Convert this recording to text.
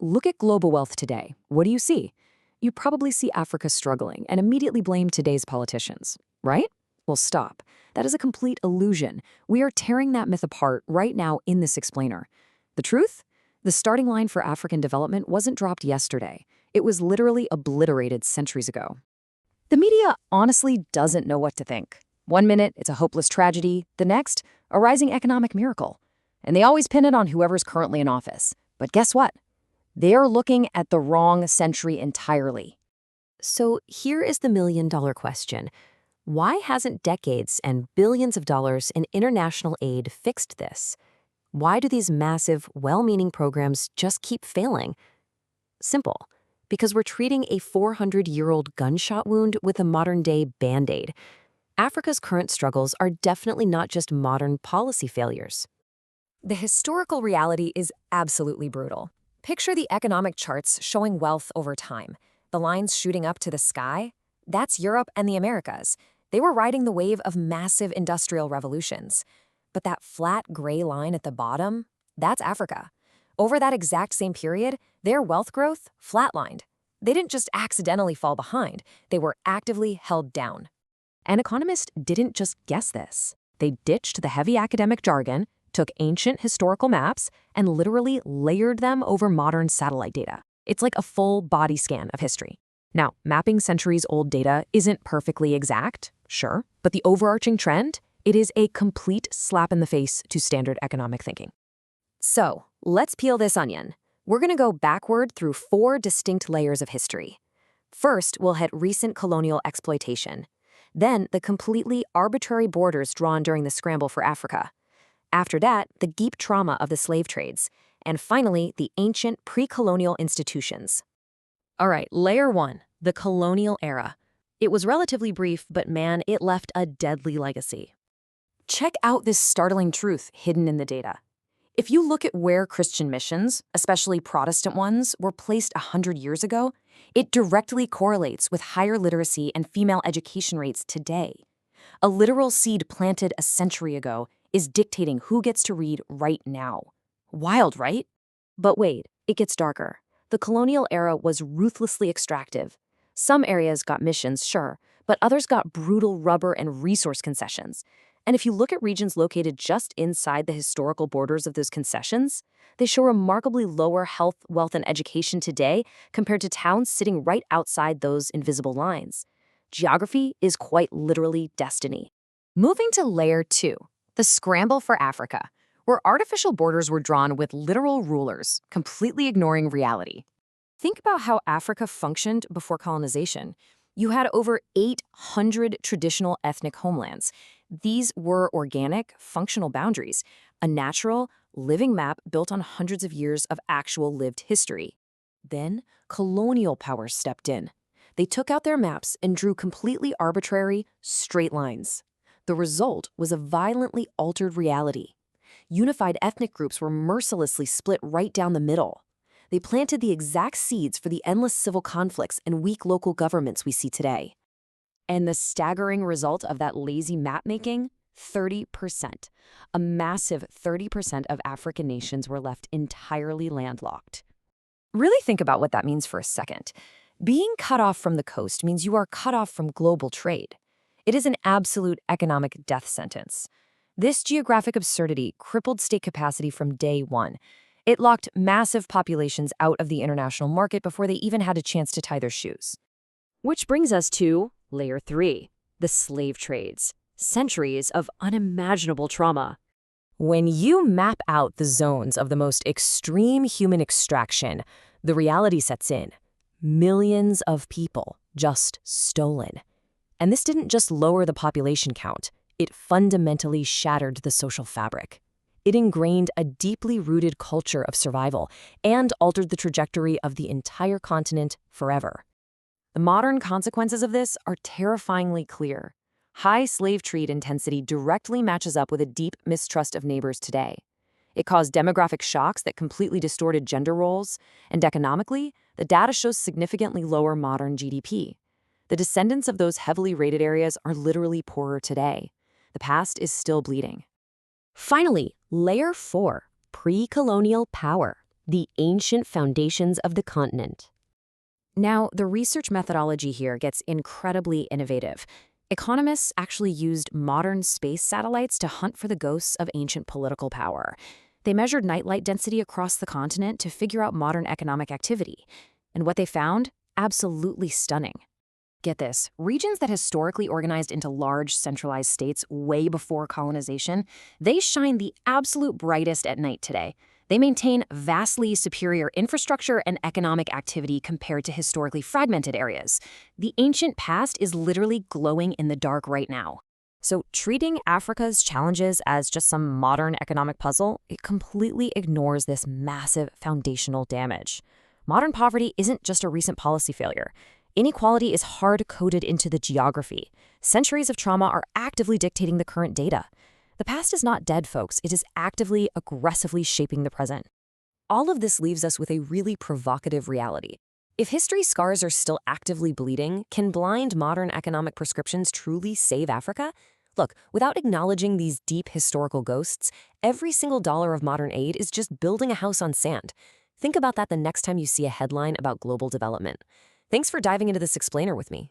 Look at global wealth today. What do you see? You probably see Africa struggling and immediately blame today's politicians, right? Well, stop. That is a complete illusion. We are tearing that myth apart right now in this explainer. The truth? The starting line for African development wasn't dropped yesterday. It was literally obliterated centuries ago. The media honestly doesn't know what to think. One minute, it's a hopeless tragedy. The next, a rising economic miracle. And they always pin it on whoever's currently in office. But guess what? They're looking at the wrong century entirely. So here is the million-dollar question. Why hasn't decades and billions of dollars in international aid fixed this? Why do these massive, well-meaning programs just keep failing? Simple. Because we're treating a 400-year-old gunshot wound with a modern-day Band-Aid. Africa's current struggles are definitely not just modern policy failures. The historical reality is absolutely brutal. Picture the economic charts showing wealth over time. The lines shooting up to the sky? That's Europe and the Americas. They were riding the wave of massive industrial revolutions. But that flat gray line at the bottom? That's Africa. Over that exact same period, their wealth growth flatlined. They didn't just accidentally fall behind, they were actively held down. And economists didn't just guess this. They ditched the heavy academic jargon, took ancient historical maps, and literally layered them over modern satellite data. It's like a full body scan of history. Now, mapping centuries-old data isn't perfectly exact, sure, but the overarching trend, it is a complete slap in the face to standard economic thinking. So, let's peel this onion. We're going to go backward through 4 distinct layers of history. First, we'll hit recent colonial exploitation. Then, the completely arbitrary borders drawn during the scramble for Africa. After that, the deep trauma of the slave trades. And finally, the ancient pre-colonial institutions. All right, layer 1, the colonial era. It was relatively brief, but man, it left a deadly legacy. Check out this startling truth hidden in the data. If you look at where Christian missions, especially Protestant ones, were placed 100 years ago, it directly correlates with higher literacy and female education rates today. A literal seed planted a century ago is dictating who gets to read right now. Wild, right? But wait, it gets darker. The colonial era was ruthlessly extractive. Some areas got missions, sure, but others got brutal rubber and resource concessions. And if you look at regions located just inside the historical borders of those concessions, they show remarkably lower health, wealth, and education today compared to towns sitting right outside those invisible lines. Geography is quite literally destiny. Moving to layer 2, the scramble for Africa, where artificial borders were drawn with literal rulers, completely ignoring reality. Think about how Africa functioned before colonization. You had over 800 traditional ethnic homelands. These were organic, functional boundaries, a natural, living map built on hundreds of years of actual lived history. Then, colonial powers stepped in. They took out their maps and drew completely arbitrary, straight lines. The result was a violently altered reality. Unified ethnic groups were mercilessly split right down the middle. They planted the exact seeds for the endless civil conflicts and weak local governments we see today. And the staggering result of that lazy map-making? 30%. A massive 30% of African nations were left entirely landlocked. Really think about what that means for a second. Being cut off from the coast means you are cut off from global trade. It is an absolute economic death sentence. This geographic absurdity crippled state capacity from day one. It locked massive populations out of the international market before they even had a chance to tie their shoes. Which brings us to layer 3, the slave trades. Centuries of unimaginable trauma. When you map out the zones of the most extreme human extraction, the reality sets in. Millions of people just stolen. And this didn't just lower the population count, it fundamentally shattered the social fabric. It ingrained a deeply rooted culture of survival and altered the trajectory of the entire continent forever. The modern consequences of this are terrifyingly clear. High slave trade intensity directly matches up with a deep mistrust of neighbors today. It caused demographic shocks that completely distorted gender roles, and economically, the data shows significantly lower modern GDP. The descendants of those heavily rated areas are literally poorer today. The past is still bleeding. Finally, layer 4, pre-colonial power, the ancient foundations of the continent. Now, the research methodology here gets incredibly innovative. Economists actually used modern space satellites to hunt for the ghosts of ancient political power. They measured nightlight density across the continent to figure out modern economic activity. And what they found? Absolutely stunning. Get this, regions that historically organized into large centralized states way before colonization, they shine the absolute brightest at night today. They maintain vastly superior infrastructure and economic activity compared to historically fragmented areas. The ancient past is literally glowing in the dark right now. So treating Africa's challenges as just some modern economic puzzle, it completely ignores this massive foundational damage. Modern poverty isn't just a recent policy failure. Inequality is hard-coded into the geography. Centuries of trauma are actively dictating the current data. The past is not dead, folks. It is actively, aggressively shaping the present. All of this leaves us with a really provocative reality. If history's scars are still actively bleeding, can blind modern economic prescriptions truly save Africa? Look, without acknowledging these deep historical ghosts, every single dollar of modern aid is just building a house on sand. Think about that the next time you see a headline about global development. Thanks for diving into this explainer with me.